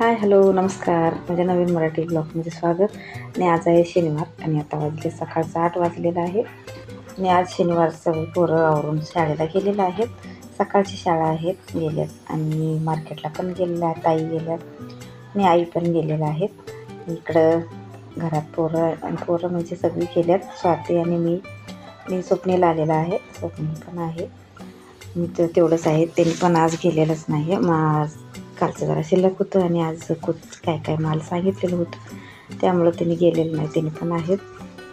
हाय, hello, नमस्कार. माझ्या नवीन मराठी ब्लॉगमध्ये स्वागत. आणि आज आहे शनिवार आणि आता वाजले सकाळचं 8 वाजलेलं आहे. आणि आज शनिवार सगळी पोरं आवरून शाळेला गेलेलं आहेत. सकाळची शाळा आहेत गेल्यात आणि मार्केटला पण गेलेल्या आहेत. ताई गेल्यात आणि आई पण गेलेल्या आहेत. इकडं घरात पोरं म्हणजे सगळी गेल्यात. स्वाती आणि मी स्वप्नीला आलेला आहे. स्वप्नील पण आहे. मी तर तेवढंच आहे. त्यांनी पण आज गेलेलंच नाही आहे. मग कालचं जरा शिल्लक होतं आणि आज काय काय माल सांगितलेलं होतं, त्यामुळं त्यांनी गेलेलं नाही. त्यांनी पण आहेत.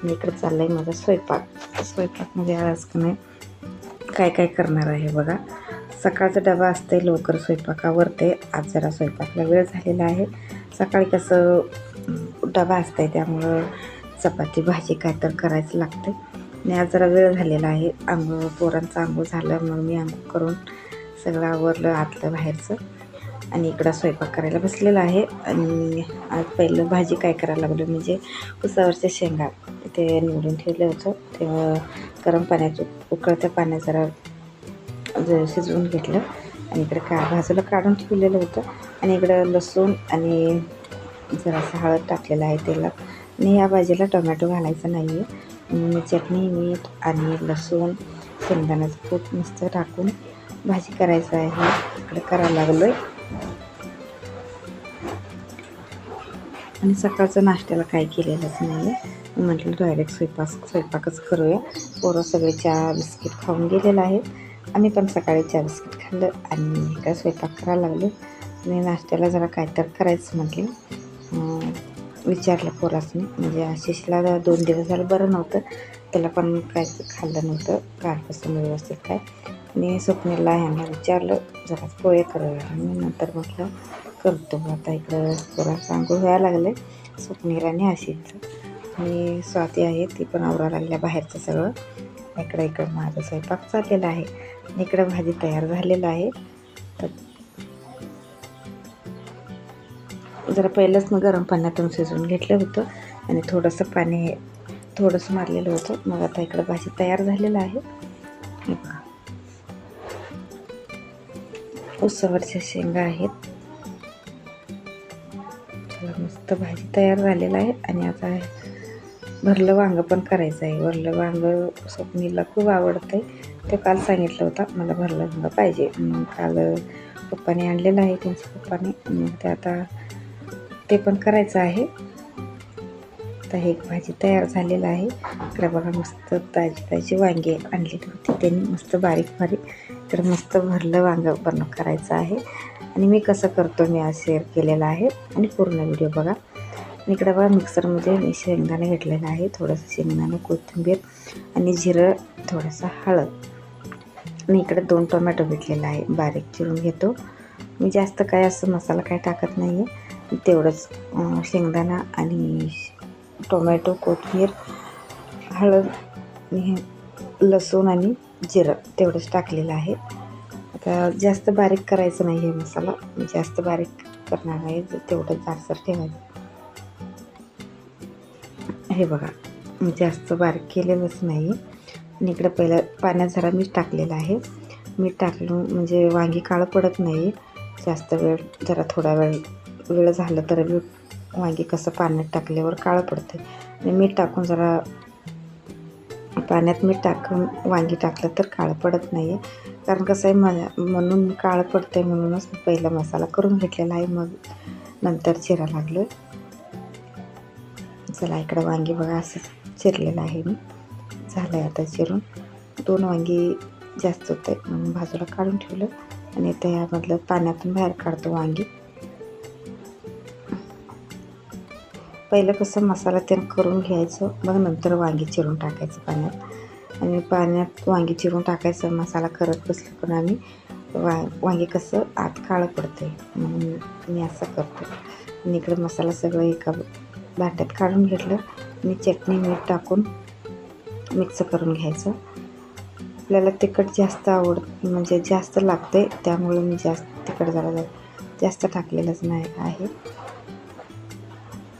आणि इकडं चाललं आहे माझा स्वयंपाकमध्ये आज का नाही काय काय करणार आहे बघा. सकाळचा डबा असते, लवकर स्वयंपाक आवरते. आज जरा स्वयंपाकला वेळ झालेला आहे. सकाळी कसं डबा असते त्यामुळं चपाती भाजी काय तर करायचं लागते. आणि आज जरा वेळ झालेला आहे. पोरांचं आंघोळ झालं, मग मी आंघोळ करून सगळं आवरलं आतलं बाहेरचं आणि इकडं स्वयंपाक करायला बसलेला आहे. आणि आज पहिलं भाजी काय करायला लागलो म्हणजे उसावरच्या शेंगा ते निवडून ठेवलं होतं. ते गरम पाण्यात उकळत्या पाण्यात जरा शिजवून घेतलं आणि इकडे बाजूला काढून ठेवलेलं होतं. आणि इकडं लसूण आणि जरासं हळद टाकलेलं आहे तेलात. आणि या भाजीला टोमॅटो घालायचं नाही आहे. चटणी, मीठ आणि लसूण, शेंगदाण्याचं कूट मस्त टाकून भाजी करायचं आहे. इकडे करायला लागलो आहे. आणि सकाळचं नाश्त्याला काही केलेलंच नाही आहे. म्हटलं डायरेक्ट स्वयंपाकच करूया. पोरं सगळे चहा बिस्किट खाऊन गेलेलं आहे. आम्ही पण सकाळी चहा बिस्किट खाल्लं आणि काय स्वयंपाक करायला लागलो. आणि नाश्त्याला जरा काय तर करायचं म्हटले. विचारलं पोरासनी, म्हणजे आशिषला 2 दिवस झालं बरं नव्हतं. त्याला पण काय खाल्लं नव्हतं कालपासून व्यवस्थित काय. आणि स्वप्नीला ह्यांना विचारलं जरा पोहे करूया. आणि नंतर म्हटलं करतो. आता इकडं पोरांचं आंघोळ व्हायला लागलं आहे, स्वप्नील आणि आशिषचं. आणि स्वाती आहे ती पण आवरायला लागल्या बाहेरचं सगळं. इकडं माझा स्वयंपाक चाललेला आहे. आणि इकडं भाजी तयार झालेलं आहे. तर जरा पहिलंच मग गरम पाण्यातून शिजवून घेतलं होतं आणि थोडंसं मारलेलं होतं. मग आता इकडं भाजी तयार झालेलं आहे. हे बघा, उसावरच्या शेंगा आहेत. मस्त भाजी तयार झालेलं आहे. आणि आता भरलं वांगं पण करायचं आहे. भरलं वांगं स्वप्नीला खूप आवडतं आहे. ते काल सांगितलं होतं मला भरलं वांगं पाहिजे. काल पप्पाने आणलेलं आहे, त्यांच्या पप्पाने. मग ते आता ते पण करायचं आहे. तर हे भाजी तयार झालेलं आहे. इकडे बघा मस्त ताजी वांगी आणलेली होती त्यांनी, मस्त बारीक. तर मस्त भरलं वांगं करायचं आहे. आणि मी कसं करतो मी आज शेअर केलेलं आहे आणि पूर्ण व्हिडिओ बघा. आणि इकडे बघा मिक्सरमध्ये मी शेंगदाणे घेतलेलं आहे. थोडंसं शेंगदाणे, कोथिंबीर आणि जिरं, थोडंसं हळद. आणि इकडे 2 टोमॅटो घेतलेला आहे, बारीक चिरून घेतो. मी जास्त काय असं मसाला काय टाकत नाही आहे. तेवढंच शेंगदाणा आणि टोमॅटो, कोथिंबीर, हळद, लसूण आणि जिरं तेवढंच टाकलेलं आहे. आता जास्त बारीक करायचं नाही आहे मसाला, जास्त बारीक करणार आहे, तेवढं जाडसर ठेवायचं. हे बघा जास्त बारीक केलेलंच नाही आहे. आणि इकडं पहिलं पाण्यात जरा मीठ टाकलेलं आहे. मीठ टाकलं म्हणजे वांगी काळं पडत नाही जास्त वेळ. जरा थोडा वेळ झालं तर वांगी कसं पाण्यात टाकल्यावर काळं पडतं. आणि मीठ टाकून जरा पाण्यात मीठ टाकून वांगी टाकलं तर काळं पडत नाही आहे. कारण कसं आहे म्हणून काळं पडतं आहे म्हणूनच पहिला मसाला करून घेतलेला आहे, मग नंतर चिरा लागलो. चला इकडं वांगी बघा असं चिरलेलं आहे मी. झालं आहे आता चिरून. 2 वांगी जास्त होते म्हणून बाजूला काढून ठेवलं. आणि आता यामधलं पाण्यातून बाहेर काढतो वांगी. पहिलं कसं मसाला ते करून घ्यायचं, मग नंतर वांगी चिरून टाकायचं पाण्यात. आणि पाण्यात वांगी चिरून टाकायचं मसाला करत बसलं पण आम्ही वांगी कसं आत काळं पडतं आहे म्हणून मी असं करतो. आणि इकडं मसाला सगळं एका भांड्यात काढून घेतलं. आणि चटणी, मीठ टाकून मिक्स करून घ्यायचं. आपल्याला तिखट जास्त म्हणजे जास्त लागते, त्यामुळे मी तिखट जरा जास्त टाकलेलंच नाही आहे.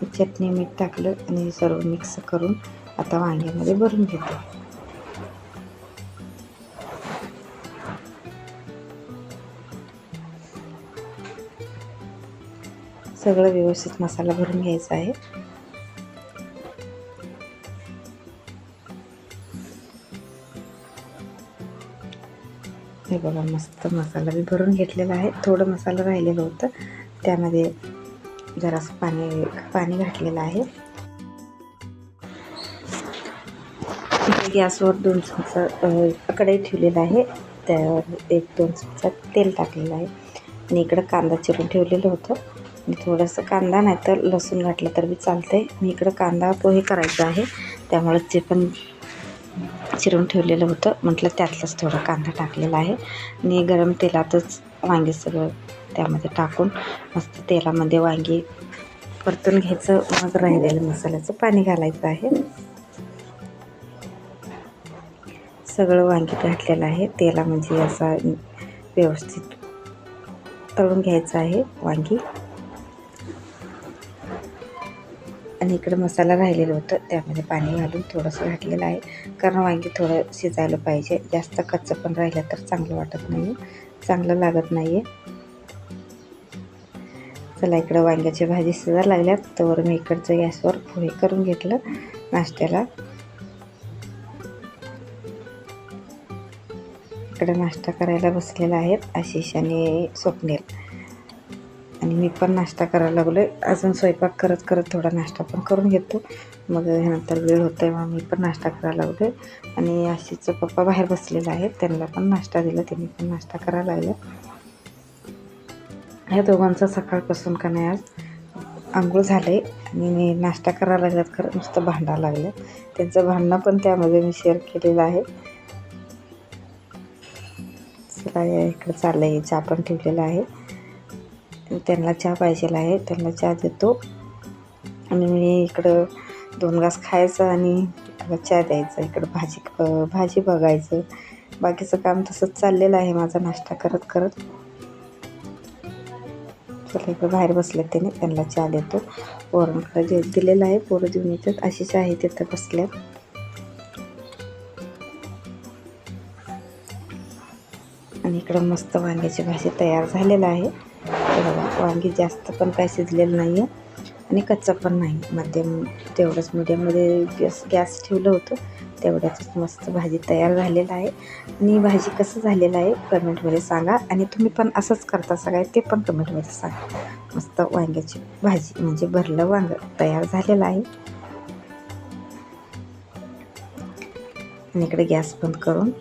चटणी, मीठ टाकलं आणि सर्व मिक्स करून आता वांग्यामध्ये भरून घेतो. सगळं व्यवस्थित मसाला भरून घ्यायचा आहे. हे बघा, मस्त मसाला मी भरून घेतलेला आहे. थोडं मसाला राहिलेलं होतं, त्यामध्ये जरासं पाणी घातलेलं आहे. इथे गॅसवर 2 चमचा कढई ठेवलेला आहे, त्यावर 1-2 चमचा तेल टाकलेलं आहे आणि इकडं कांदा चिरून ठेवलेलं होतं. आणि थोडंसं कांदा नाही तर लसूण घातलं तर बी चालतंय. मी इकडं कांदा पोहे करायचं आहे, त्यामुळे ते पण चिरून ठेवलेलं होतं. म्हटलं त्यातलंच थोडा कांदा टाकलेला आहे आणि गरम तेलातच वांगी सगळं त्यामध्ये टाकून मस्त तेलामध्ये वांगी परतून घ्यायचं. मग राहिलेलं मसाल्याचं पाणी घालायचं आहे. सगळं वांगी घातलेलं आहे तेलामध्ये, असा व्यवस्थित तळून घ्यायचं आहे वांगी. आणि इकडं मसाला राहिलेलं होतं, त्यामध्ये पाणी घालून थोडंसं घातलेलं आहे, कारण वांगी थोडं शिजायला पाहिजे. जास्त कच्चं पण राहिलं तर चांगलं वाटत नाही, चांगलं लागत नाही आहे. चला, इकडं वांग्याची भाजी शिजायला लागल्यात, तर मी इकडचं गॅसवर पोहे करून घेतलं नाश्त्याला. इकडं नाश्ता करायला बसलेला आहेत आशिष आणि स्वप्नील, आणि मी पण नाश्ता करायला लागलो आहे. अजून स्वयंपाक करत करत थोडा नाश्ता पण करून घेतो, मग ह्यानंतर वेळ होतं आहे, मग मी पण नाश्ता करायला लागलो आहे. आणि आशिषचं पप्पा बाहेर बसलेला आहे, त्यांना पण नाश्ता दिला, त्यांनी पण नाश्ता करायला लागले. ह्या दोघांचं सकाळपासून का नाही आज आंघोळ झालं आहे आणि मी नाश्ता करायला लागल्यात, खरं नुसतं भांडायला लागलं. त्यांचं भांडणं पण त्यामध्ये मी शेअर केलेलं आहे. चला, इकडं चाललं आहे, चहा पण ठेवलेला आहे. त्यांना चहा पाहिजेला आहे, त्यांना चहा देतो आणि मी इकडं 2 घास खायचं आणि त्याला चहा द्यायचा. इकडं भाजी बघायचं, बाकीचं काम तसंच चाललेलं आहे माझा नाश्ता करत करत. चला, इकडं बाहेर बसले त्याने, त्यांना चहा देतो. पोरांकडे दिलेलं आहे, पोरं देऊन येतात. अशीच आहे तिथं बसल्यात. आणि इकडं मस्त वांग्याची भाजी तयार झालेलं आहे. वांगी जास्त पण काय शिजलेलं नाही आहे आणि कच्चं पण नाही, मध्यम तेवढंच मीडियममध्ये गॅस ठेवलं होतं, तेवढ्यातच मस्त भाजी तयार झालेलं आहे. आणि भाजी कसं झालेलं आहे कमेंटमध्ये सांगा, आणि तुम्ही पण असंच करता सगळं ते पण कमेंटमध्ये सांगा. मस्त वांग्याची भाजी म्हणजे भरलं वांगं तयार झालेलं आहे. आणि इकडे गॅस बंद करून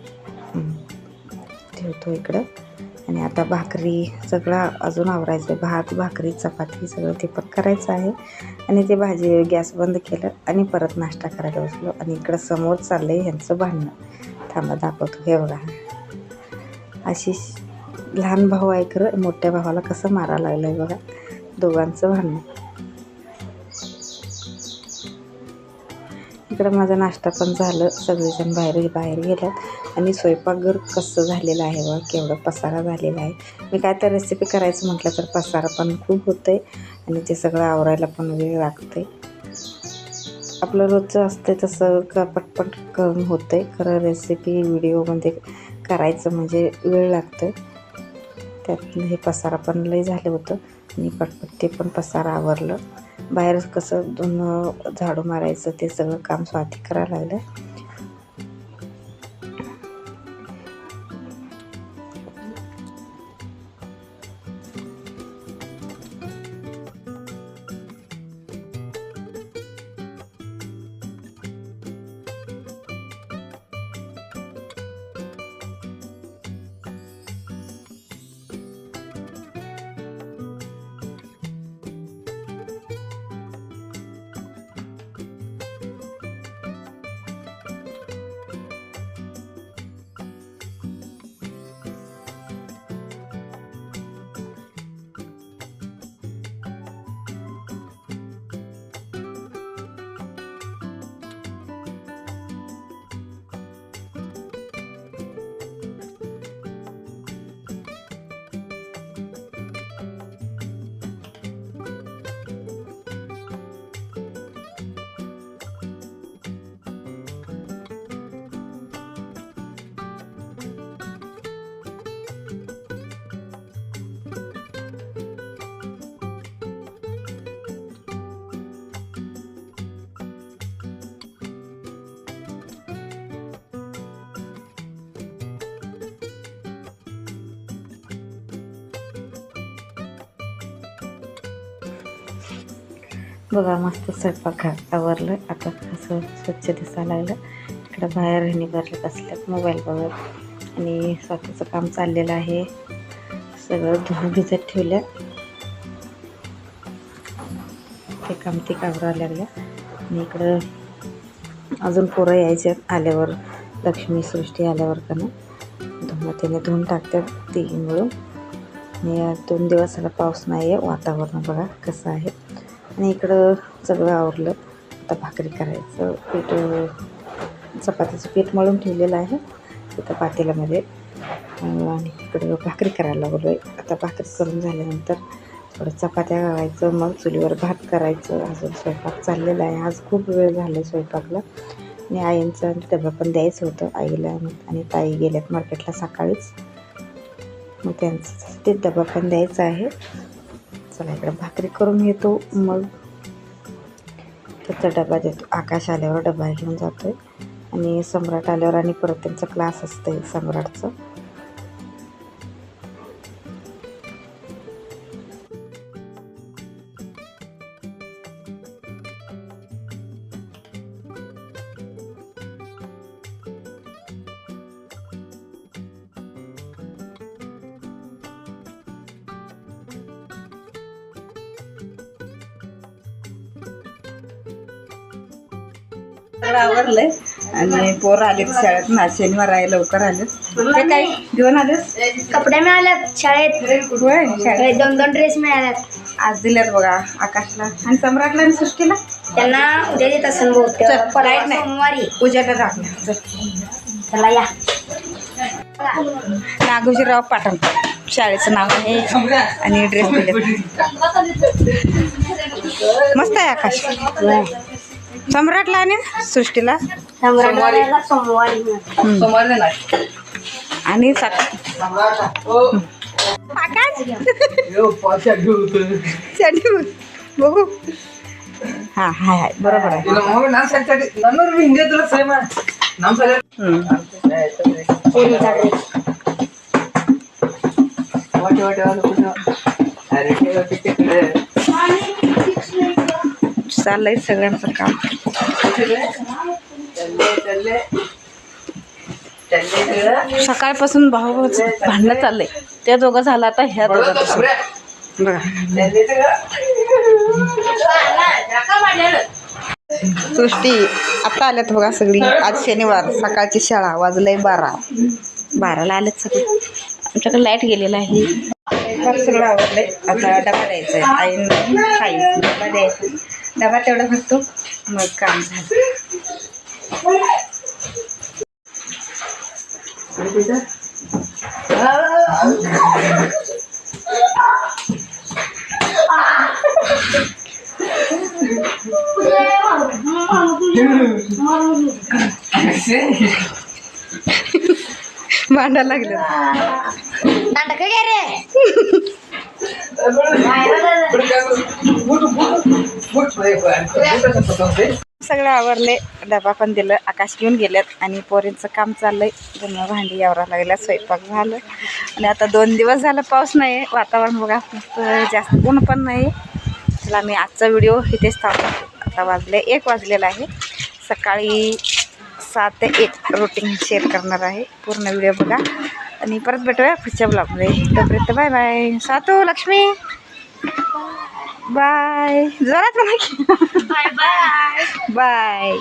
ठेवतो इकडं. आणि आता भाकरी सगळं अजून आवरायचं आहे, भात भाकरी चपाती सगळं ते पण करायचं आहे. आणि ते भाजी गॅस बंद केलं आणि परत नाश्ता करायला बसलो. आणि इकडं समोर चाललं आहे ह्यांचं भांडणं. थांबा दाखवतो. हे बघा, अशी लहान भाऊ आहे, खरं मोठ्या भावाला कसं मारायला लागलं आहे बघा, दोघांचं भांडणं. इकडं माझा नाश्ता पण झालं, सगळेजण बाहेर गेल्यात. आणि स्वयंपाकघर कसं झालेलं आहे बघा, केवढा पसारा झालेला आहे. मी काय तर रेसिपी करायचं म्हटलं तर पसारा पण खूप होतं आहे आणि ते सगळं आवरायला पण वेळ लागतं आहे. आपलं रोजचं असतं तसं पटपट करून होतं आहे, खरं रेसिपी व्हिडिओमध्ये करायचं म्हणजे वेळ लागतो आहे. त्यात हे पसारा पण लई झालं होतं आणि पटपट ते पण पसारा आवरलं. बाहेर कसं धुणं झाडू मारायचं ते सगळं काम स्वाती करायला लागलं. बघा मस्त स्वयंपाक आवरलं. आता कसं स्वच्छ दिसायला लागलं. इकडं बाहेर निघाले बसल्यात मोबाईल बघत आणि स्वतःचं काम चाललेलं आहे. सगळं धुवून भिजत ठेवल्या. ते काम ते कावरायला लागल्या आणि इकडं अजून पोरं यायचे आल्यावर, लक्ष्मी सृष्टी आल्यावर का ना त्याने धुवून टाकतात तिघी मिळून. आणि 2 दिवस झाला पाऊस नाही आहे. वातावरण बघा कसं आहे. आणि इकडं सगळं आवरलं. आता भाकरी करायचं. पीठ चपातीचं पीठ मळून ठेवलेलं आहे तिथं पातेल्यामध्ये. आणि इकडं भाकरी करायला लागलो आहे. आता भाकरी करून झाल्यानंतर थोडं चपात्या करायचं, मग चुलीवर भात करायचं. अजून स्वयंपाक चाललेला आहे. आज खूप वेळ झाला आहे स्वयंपाकला. आणि आईंचा डबा पण द्यायचं होतं आईला. आणि ताई गेल्यात मार्केटला सकाळीच, मग त्यांचं ते डबा पण द्यायचा आहे. चला इकडं भाकरी करून येतो, मग त्याचा डबा देतो. आकाश आल्यावर डबा घेऊन जातो आहे. आणि सम्राट आल्यावर आणि परत त्यांचा क्लास असतं सम्राटचं. आवरलंय आणि पोर आले शाळेत ना. शनिवार आहे, लवकर आले. ते काय घेऊन आलेस? कपडे मिळाल्यात शाळेत. होय, शाळेत 2 ड्रेस मिळाल्यात आज दिल्यात बघा. आकाशला आणि सम्राटला आणि सृष्टीला. त्यांना उद्या देत असेल बहुतेक. परवा नाही, सोमवारी. उद्याला टाकल्या. चला या. नागोजीराव पाटण शाळेचं नाव आहे. आणि ड्रेस दिले मस्त आहे. आकाश सम्राटला आणि सृष्टीला सोमवारी आणि बघू. हा हाय हाय बरोबर आहे. चाललंय सगळ्यांचं काम. सकाळपासून भाऊच भांडणं चाललंय. त्या दोघं झालं, आता ह्या दोघं बघा. सृष्टी आता आल्यात बघा सगळी. आज शनिवार, सकाळची शाळा. वाजलंय 12ला आलेत सगळे. आमच्याकडे लाईट गेलेला आहे. सगळं आवडलंय. आता डबा द्यायचा आहे. आईनं खायचं डबा द्यायचा. डबा तेवढा भरतो, मग काम झालं. भांडायला लागलं. नाटक घे रे. सगळं आवरले. डबा पण दिलं. आकाश घेऊन गेल्यात आणि पोरींचं काम चाललंय. जुनं भांडी यावरा लागल्या. स्वयंपाक झालं. आणि आता 2 दिवस झालं पाऊस नाही आहे. वातावरण बघा जास्त ऊन पण नाही. चला मी आजचा व्हिडिओ इथेच थांबतो. आता वाजले 1 वाजलेला आहे. सकाळी 7 ते 1 रुटीन शेअर करणार आहे. पूर्ण व्हिडिओ बघा आणि परत भेटूया पुढच्या ब्लॉगमध्ये. तोपर्यंत बाय बाय. सातू, लक्ष्मी बाय. जोरात म्हणा की. Bye bye. बाय.